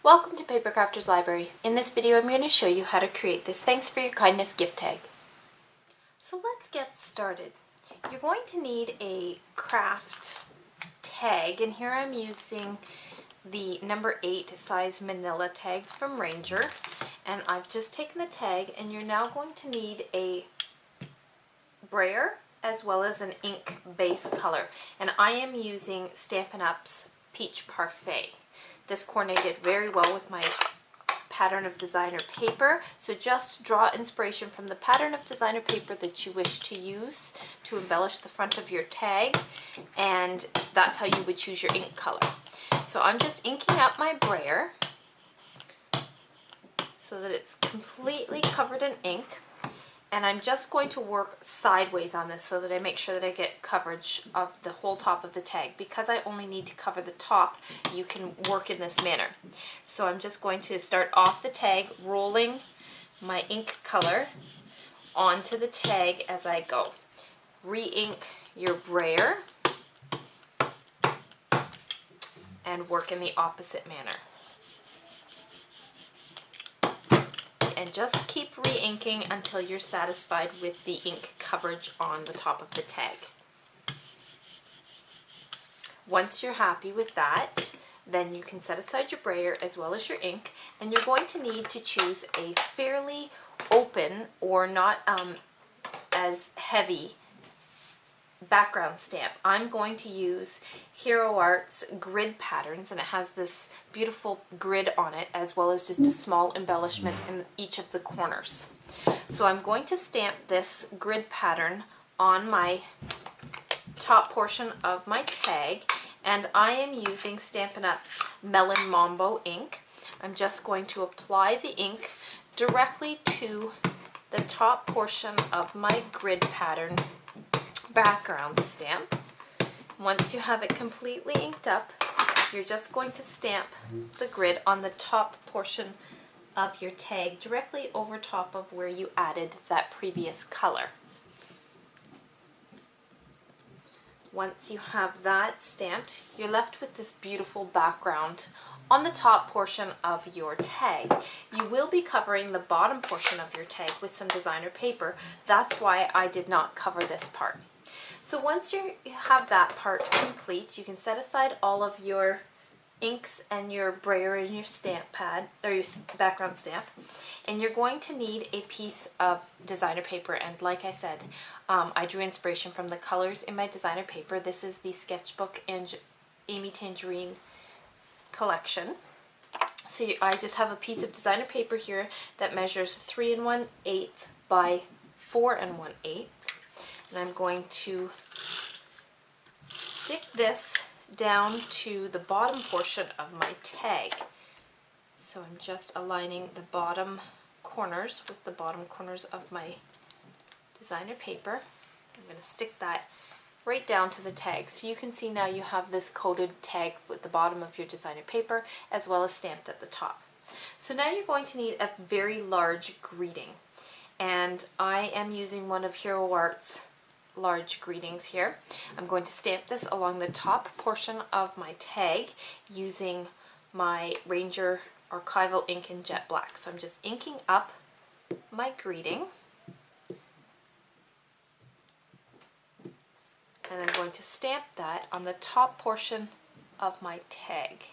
Welcome to Paper Crafters Library. In this video I'm going to show you how to create this Thanks for Your Kindness gift tag. So let's get started. You're going to need a craft tag, and here I'm using the number 8 size manila tags from Ranger, and I've just taken the tag, and you're now going to need a brayer as well as an ink base color, and I am using Stampin' Up's Peach Parfait. This coordinated very well with my pattern of designer paper, so just draw inspiration from the pattern of designer paper that you wish to use to embellish the front of your tag, and that's how you would choose your ink color. So I'm just inking up my brayer so that it's completely covered in ink, and I'm just going to work sideways on this so that I make sure that I get coverage of the whole top of the tag. Because I only need to cover the top, you can work in this manner. So I'm just going to start off the tag, rolling my ink color onto the tag as I go. Re-ink your brayer and work in the opposite manner. And just keep re-inking until you're satisfied with the ink coverage on the top of the tag. Once you're happy with that, then you can set aside your brayer as well as your ink, and you're going to need to choose a fairly open or not as heavy background stamp. I'm going to use Hero Art's grid patterns, and it has this beautiful grid on it as well as just a small embellishment in each of the corners. So I'm going to stamp this grid pattern on my top portion of my tag, and I am using Stampin' Up's Melon Mambo ink. I'm just going to apply the ink directly to the top portion of my grid pattern background stamp. Once you have it completely inked up, you're just going to stamp the grid on the top portion of your tag directly over top of where you added that previous color. Once you have that stamped, you're left with this beautiful background on the top portion of your tag. You will be covering the bottom portion of your tag with some designer paper. That's why I did not cover this part. So once you have that part complete, you can set aside all of your inks and your brayer and your stamp pad, or your background stamp, and you're going to need a piece of designer paper. And like I said, I drew inspiration from the colors in my designer paper. This is the Sketchbook and Amy Tangerine collection. So I just have a piece of designer paper here that measures 3 1/8 by 4 1/8. And I'm going to stick this down to the bottom portion of my tag. So I'm just aligning the bottom corners with the bottom corners of my designer paper. I'm going to stick that right down to the tag. So you can see now you have this coated tag with the bottom of your designer paper as well as stamped at the top. So now you're going to need a very large greeting. And I am using one of Hero Art's large greetings here. I'm going to stamp this along the top portion of my tag using my Ranger Archival ink in Jet Black. So I'm just inking up my greeting, and I'm going to stamp that on the top portion of my tag.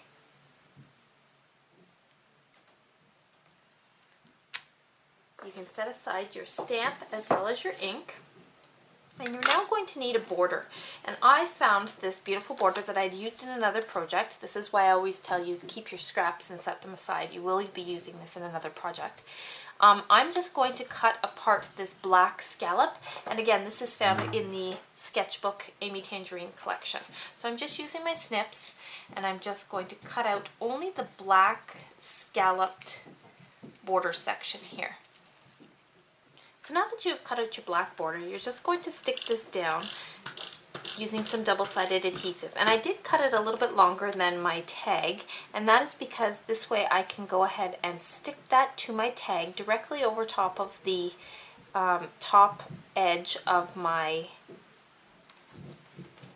You can set aside your stamp as well as your ink. And you're now going to need a border. And I found this beautiful border that I'd used in another project. This is why I always tell you keep your scraps and set them aside. You will be using this in another project. I'm just going to cut apart this black scallop. And again, this is found in the Sketchbook Amy Tangerine collection. So I'm just using my snips, and I'm just going to cut out only the black scalloped border section here. So now that you've cut out your black border, you're just going to stick this down using some double-sided adhesive. And I did cut it a little bit longer than my tag, and that is because this way I can go ahead and stick that to my tag directly over top of the top edge of my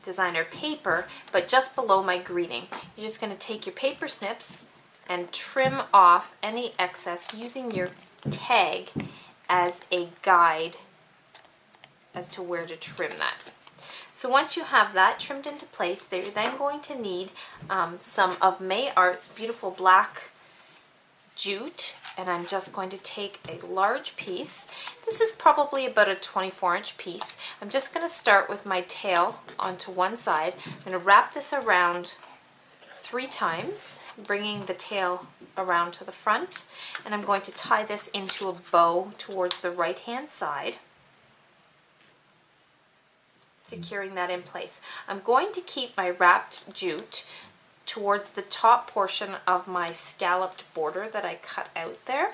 designer paper, but just below my greeting. You're just going to take your paper snips and trim off any excess using your tag as a guide as to where to trim that. So once you have that trimmed into place, you're then going to need some of May Art's beautiful black jute, and I'm just going to take a large piece. This is probably about a 24-inch piece. I'm just going to start with my tail onto one side. I'm going to wrap this around 3 times, bringing the tail around to the front, and I'm going to tie this into a bow towards the right hand side, securing that in place. I'm going to keep my wrapped jute towards the top portion of my scalloped border that I cut out there.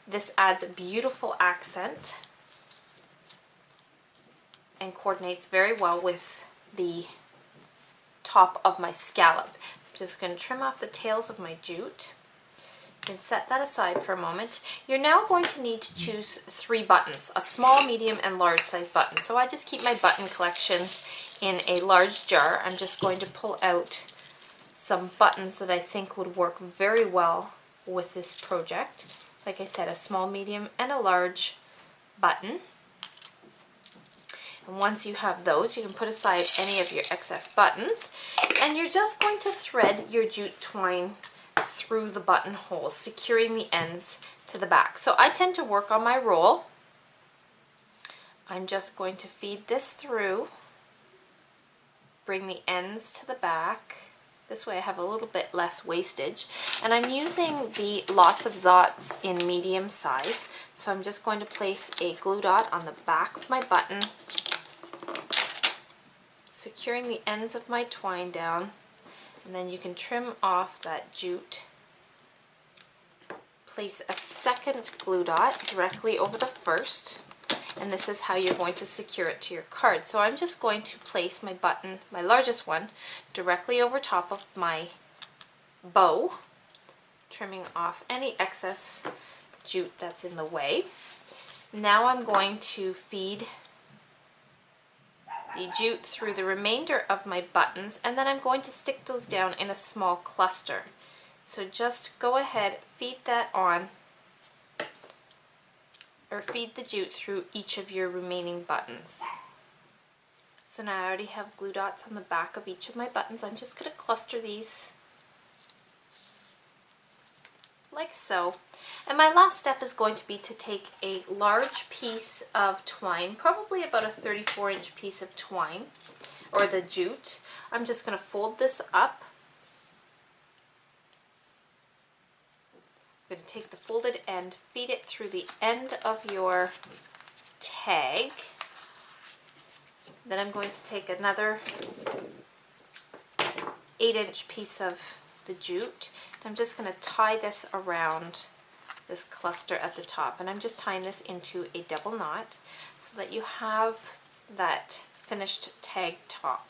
This adds a beautiful accent and coordinates very well with the top of my scallop. I'm just going to trim off the tails of my jute and set that aside for a moment. You're now going to need to choose 3 buttons, a small, medium, and large size button. So I just keep my button collection in a large jar. I'm just going to pull out some buttons that I think would work very well with this project. Like I said, a small, medium, and a large button. And once you have those, you can put aside any of your excess buttons, and you're just going to thread your jute twine through the buttonholes, securing the ends to the back. So I tend to work on my roll. I'm just going to feed this through, bring the ends to the back. This way I have a little bit less wastage, and I'm using the Lots of Zots in medium size, so I'm just going to place a glue dot on the back of my button, securing the ends of my twine down, and then you can trim off that jute. Place a second glue dot directly over the first, and this is how you're going to secure it to your card. So I'm just going to place my button, my largest one, directly over top of my bow, trimming off any excess jute that's in the way. Now I'm going to feed the jute through the remainder of my buttons, and then I'm going to stick those down in a small cluster. So just go ahead, feed that on, or feed the jute through each of your remaining buttons. So now I already have glue dots on the back of each of my buttons. I'm just going to cluster these like so. And my last step is going to be to take a large piece of twine, probably about a 34-inch piece of twine, or the jute. I'm just going to fold this up. I'm going to take the folded end, feed it through the end of your tag. Then I'm going to take another 8-inch piece of the jute. I'm just going to tie this around this cluster at the top, and I'm just tying this into a double knot so that you have that finished tag top.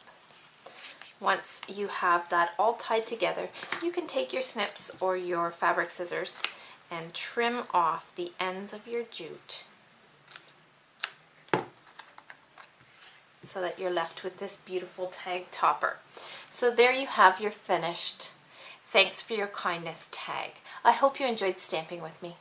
Once you have that all tied together, you can take your snips or your fabric scissors and trim off the ends of your jute so that you're left with this beautiful tag topper. So there you have your finished "Thanks for your kindness" tag. I hope you enjoyed stamping with me.